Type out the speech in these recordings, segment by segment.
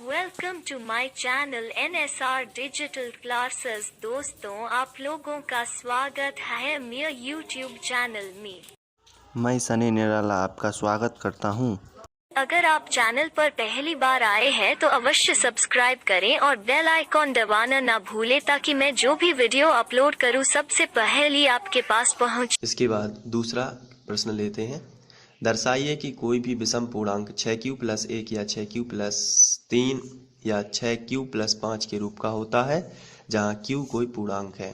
Welcome to my channel NSR digital classes. दोस्तों, आप लोगों का स्वागत है मेरे यूट्यूब चैनल में। मैं सनी निराला आपका स्वागत करता हूं। अगर आप चैनल पर पहली बार आए हैं तो अवश्य सब्सक्राइब करें और बेल आइकॉन दबाना ना भूलें ताकि मैं जो भी वीडियो अपलोड करूं सबसे पहले आपके पास पहुंचे। इसके बाद दूसरा प्रश्न लेते हैं। दर्शाइए कि कोई भी विषम पूर्णांक 6q प्लस 1 या 6q प्लस 3 या 6q प्लस 5 के रूप का होता है जहाँ q कोई पूर्णांक है।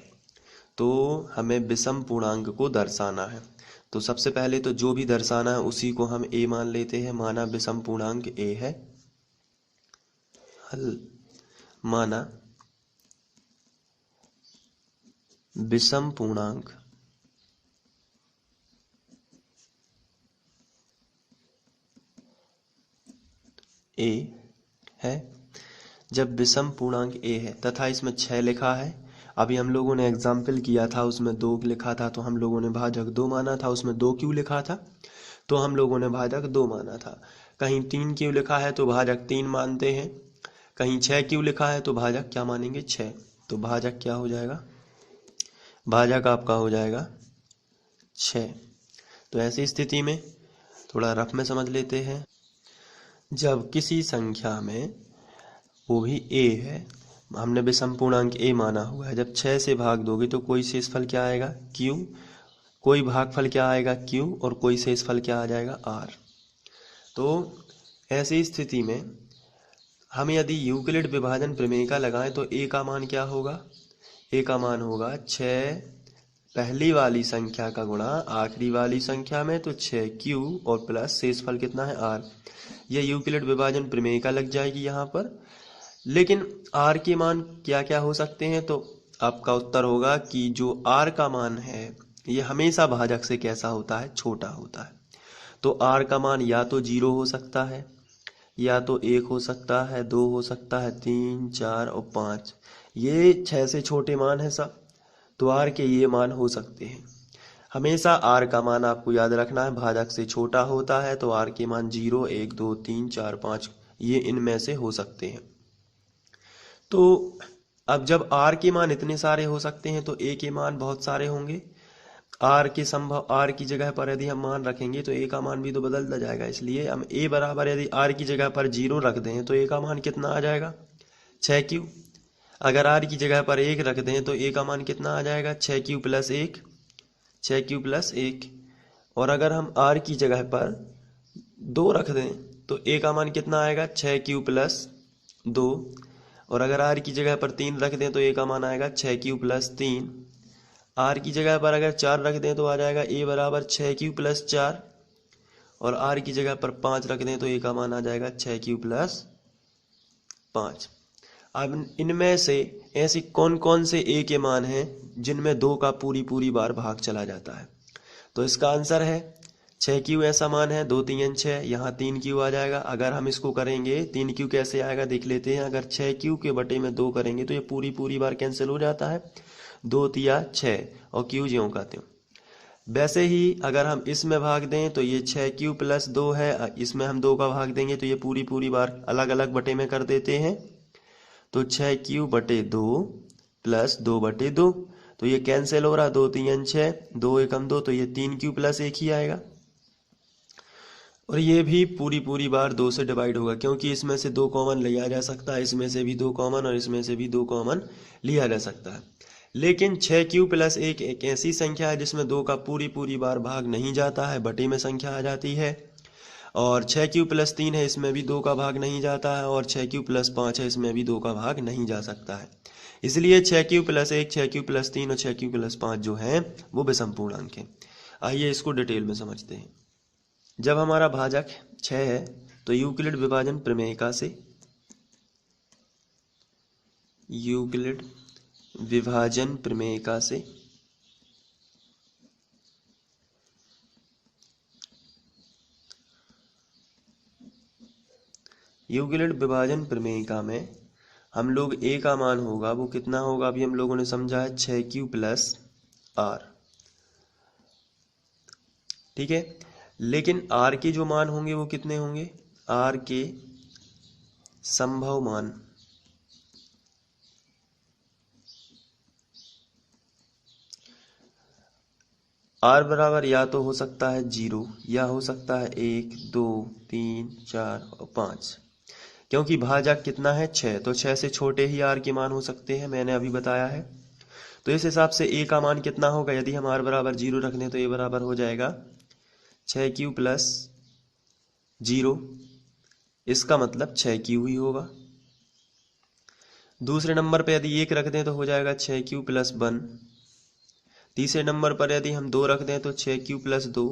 तो हमें विषम पूर्णांक को दर्शाना है। तो सबसे पहले तो जो भी दर्शाना है उसी को हम a मान लेते हैं। माना विषम पूर्णांक a है। हल माना विषम पूर्णांक a है। जब विषम पूर्णांक a है तथा इसमें 6 लिखा है। अभी हम लोगों ने एग्जाम्पल किया था, उसमें 2 लिखा था तो हम लोगों ने भाजक 2 माना था। उसमें 2 क्यों लिखा था तो हम लोगों ने भाजक 2 माना था। कहीं 3 क्यों लिखा है तो भाजक 3 मानते हैं। कहीं 6 क्यों लिखा है तो भाजक क्या मानेंगे 6। तो भाजक क्या हो जाएगा, भाजक आपका हो जाएगा 6। तो ऐसी स्थिति में थोड़ा रफ में समझ लेते हैं। जब किसी संख्या में, वो भी a है, हमने विषम पूर्णांक a माना हुआ है, जब 6 से भाग दोगे तो कोई शेषफल क्या आएगा q, कोई भागफल क्या आएगा q और कोई शेषफल क्या आ जाएगा r। तो ऐसी स्थिति में हम यदि यूक्लिड विभाजन प्रमेय का लगाएं तो a का मान क्या होगा, a का मान होगा 6 पहली वाली संख्या का गुणा आखिरी वाली संख्या में, तो 6q और प्लस शेषफल कितना है r। यह यूक्लिड विभाजन प्रमेय का लग जाएगी यहाँ पर। लेकिन r के मान क्या क्या हो सकते हैं, तो आपका उत्तर होगा कि जो r का मान है ये हमेशा भाजक से कैसा होता है, छोटा होता है। तो r का मान या तो 0 हो सकता है, या तो 1 हो सकता है, 2 हो सकता है, 3, 4 और 5। ये 6 से छोटे मान है सब। तो r के ये मान हो सकते हैं। हमेशा r का मान आपको याद रखना है भाजक से छोटा होता है। तो r के मान 0, 1, 2, 3, 4, 5 ये इनमें से हो सकते हैं। तो अब जब r के मान इतने सारे हो सकते हैं तो a के मान बहुत सारे होंगे। r की जगह पर यदि हम मान रखेंगे तो a का मान भी तो बदलता जाएगा। इसलिए हम a बराबर यदि r की जगह पर 0 रख दें तो a का मान कितना आ जाएगा 6q। अगर r की जगह पर 1 रख दें तो a का मान कितना आ जाएगा 6q प्लस 1, 6q प्लस 1। और अगर हम r की जगह पर 2 रख दें तो a का मान कितना आएगा 6q प्लस 2। और अगर r की जगह पर 3 रख दें तो a का मान आएगा 6q प्लस 3। r की जगह पर अगर 4 रख दें तो आ जाएगा a बराबर 6q प्लस 4। और r की जगह पर 5 रख दें तो a का मान आ जाएगा 6q प्लस 5। अब इनमें से ऐसी कौन कौन से a के मान हैं जिनमें 2 का पूरी बार भाग चला जाता है। तो इसका आंसर है 6q ऐसा मान है, 2 3 6, यहाँ 3q आ जाएगा। अगर हम इसको करेंगे 3q कैसे आएगा देख लेते हैं। अगर 6q के बटे में 2 करेंगे तो ये पूरी बार कैंसिल हो जाता है, 2 तिया 6 और q ज्यों का त्यों। वैसे ही अगर हम इसमें भाग दें तो ये 6q प्लस 2 है, इसमें हम 2 का भाग देंगे तो ये पूरी बार अलग अलग बटे में कर देते हैं। तो 6q बटे 2 प्लस 2 बटे 2, तो ये कैंसिल हो रहा, 2 3 6, 2 एकम 2, तो ये 3q प्लस 1 ही आएगा। और ये भी पूरी बार 2 से डिवाइड होगा क्योंकि इसमें से 2 कॉमन लिया जा सकता है, इसमें से भी 2 कॉमन और इसमें से भी 2 कॉमन लिया जा सकता है। लेकिन 6q प्लस 1 एक ऐसी संख्या है जिसमें 2 का पूरी बार भाग नहीं जाता है, बटे में संख्या आ जाती है। और 6q प्लस 3 है, इसमें भी 2 का भाग नहीं जाता है। और 6q प्लस 5 है, इसमें भी 2 का भाग नहीं जा सकता है। इसलिए 6q प्लस 1, 6q प्लस 3 और 6q प्लस 5 जो है वो विषम पूर्णांक है। आइए इसको डिटेल में समझते हैं। जब हमारा भाजक 6 है तो यूक्लिड विभाजन प्रमेयिका से, यूक्लिड विभाजन प्रमेयिका से यूक्लिड विभाजन प्रमेयिका में हम लोग a का मान होगा वो कितना होगा, अभी हम लोगों ने समझा है 6q प्लस r। ठीक है, लेकिन r के जो मान होंगे वो कितने होंगे, r के संभव मान। r बराबर या तो हो सकता है 0 या हो सकता है 1, 2, 3, 4 और 5। क्योंकि भाजक कितना है 6, तो 6 से छोटे ही r के मान हो सकते हैं, मैंने अभी बताया है। तो इस हिसाब से a का मान कितना होगा, यदि हम r बराबर 0 रख दें तो a बराबर हो जाएगा 6q प्लस 0। इसका मतलब 6q ही होगा। दूसरे नंबर पर यदि 1 रख दें तो हो जाएगा 6q प्लस 1। तीसरे नंबर पर यदि हम 2 रख दें तो 6q प्लस 2।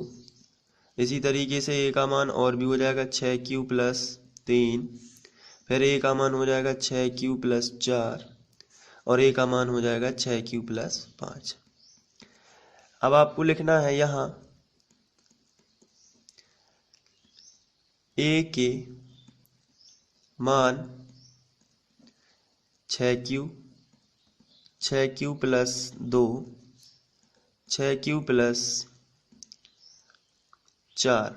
इसी तरीके से a का मान और भी हो जाएगा 6q प्लस 3। फिर a का मान हो जाएगा 6q प्लस 4 और a का मान हो जाएगा 6q प्लस 5। अब आपको लिखना है यहाँ a के मान 6q प्लस 2, 6q प्लस 4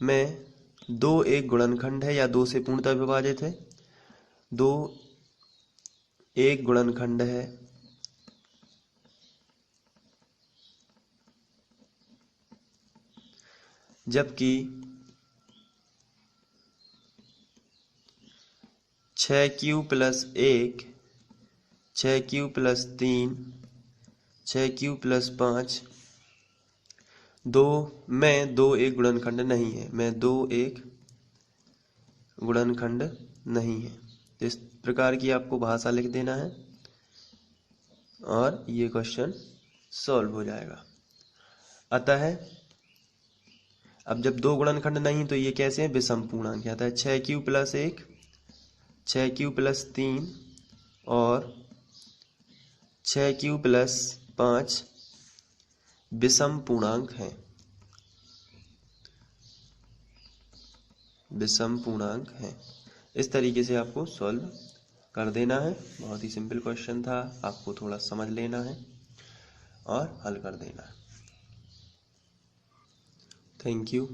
में 2 एक गुणनखंड है या 2 से पूर्णतः विभाजित है। 2 एक गुणनखंड है जबकि 6q plus 1, 6q plus 3, 6q plus 5 2 में 2 एक गुणनखंड नहीं है, में 2 एक गुणनखंड नहीं है। तो इस प्रकार की आपको भाषा लिख देना है और ये क्वेश्चन सॉल्व हो जाएगा। अतः अब जब 2 गुणनखंड नहीं तो ये कैसे हैं, विषम पूर्णांक। आता है 6q प्लस 1, 6q प्लस 3 और 6q प्लस 5 विषम पूर्णांक हैं, विषम पूर्णांक हैं। इस तरीके से आपको सॉल्व कर देना है। बहुत ही सिंपल क्वेश्चन था, आपको थोड़ा समझ लेना है और हल कर देना है। Thank you.